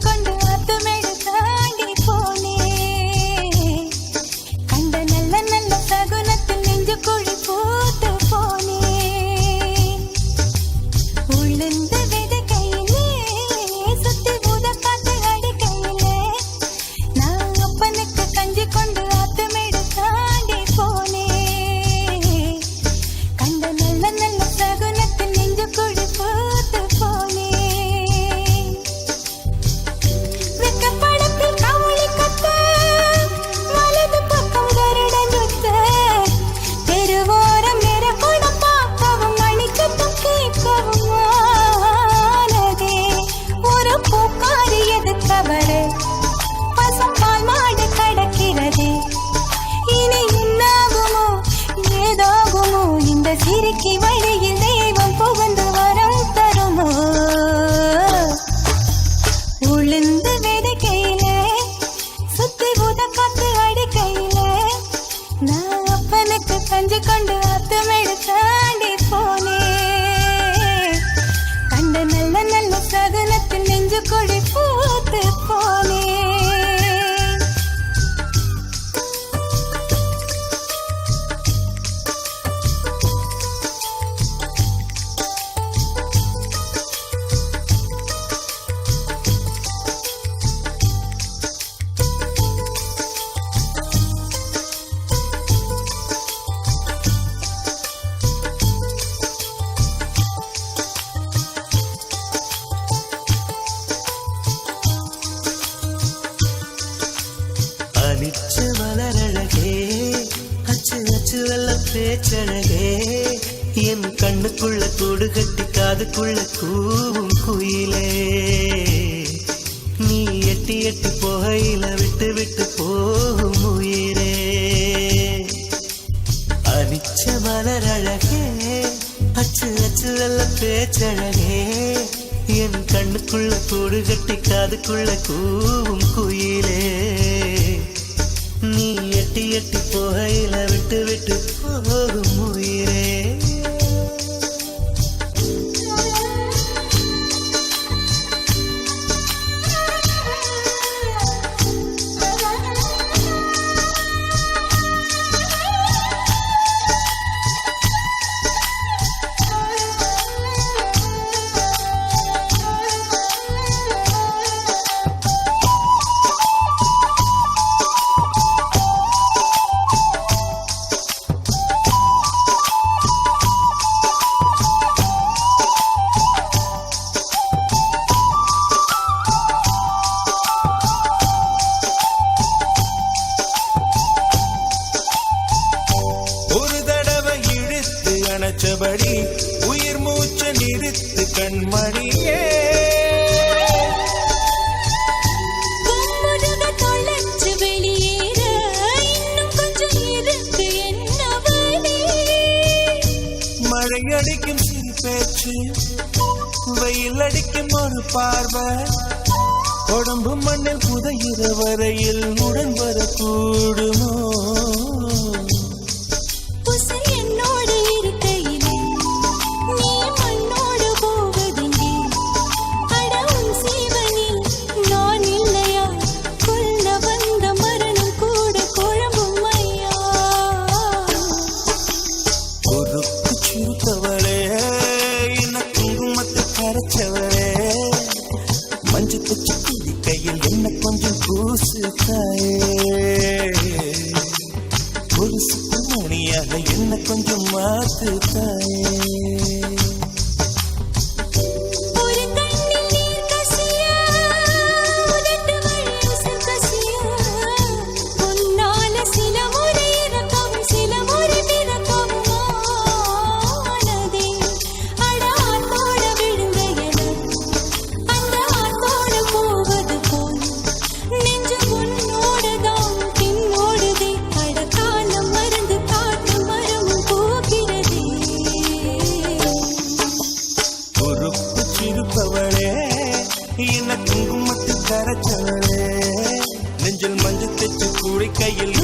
கொண்டு அத்துமேடு தாண்டி போனே கண்ட நல்ல நல்ல சகுனத்தில் நெஞ்சு குழி போட்டு போனே உளுந்து வித கையிலே சுத்தி ஊத காத்து அடிக்கையிலே நான் அப்பனுக்கு கஞ்சி கொண்டு அத்துமேடு தாண்டி போனே கண்ட நல்ல நல்ல சகுனத்தில் நெஞ்சு குழி போட்டு போனே வெக்கப்படத்தில் கவுளி கத்த வலது பக்கம் கருடன் சுத்த தெருவோரம் நிற கூட பார்க்கவும் மணிக்கட்டும் கேட்கவும் ஆனதே ஒரு பூக்காரி எதுக்கவரே பசும்பால் மாடு கடக்கிறதே இனி என்னாகுமோ ஏதாகுமோ இந்த சிறுக்கி வழியில் தெய்வம் புகுந்து வரம் தருமோ உளுந்து விதைக்கையிலே சுத்தி ஊத காத்து அடிக்கையிலே நான் அப்பனுக்கு கஞ்சி கொண்டு அத்துமேடு தாண்டி போனே கண்ட நல்ல நல்ல சகுனத்தில் நெஞ்சு கொடி பூத்து போனே அனிச்ச மலரழகே அச்சு அச்சு வெள்ள பேச்சழகே என் கண்ணுக்குள்ள கூடு கட்டி காதுக்குள்ள கூவும் குயிலே நீ எட்டி எட்டி போகையில விட்டு விட்டு போகும் உயிரே அனிச்ச மலரழகே அச்சு அச்சு வெள்ள பேச்சழகே என் கண்ணுக்குள்ள கூடு கட்டி காதுக்குள்ள கூவும் குயிலே நீ எட்டி எட்டி போகையில விட்டு விட்டு போகும் உயிரே அணைச்சபடி உயிர் மூச்சு நிறுத்து கண்மணியே கும்முருக தொலைச்சு வெளியேற இன்னும் கொஞ்சம் இருக்கு என்னவனே மழை அடிக்கும் சிறு பேச்சு வெயில் அடிக்கும் ஒரு பார்வை உடம்பு மண்ணில் புதையிற வரையில் உடன் வரக்கூடுமோ மஞ்சு தச்சு குடி கையில் என்ன கொஞ்சம் பூசு தாயே ஒரு சுப்பிரமணியாக என்ன கொஞ்சம் மாத்து தாயே குங்குமத்து கரைச்சவளே நெஞ்சில் மஞ்சள் தச்சு கூடை கையில்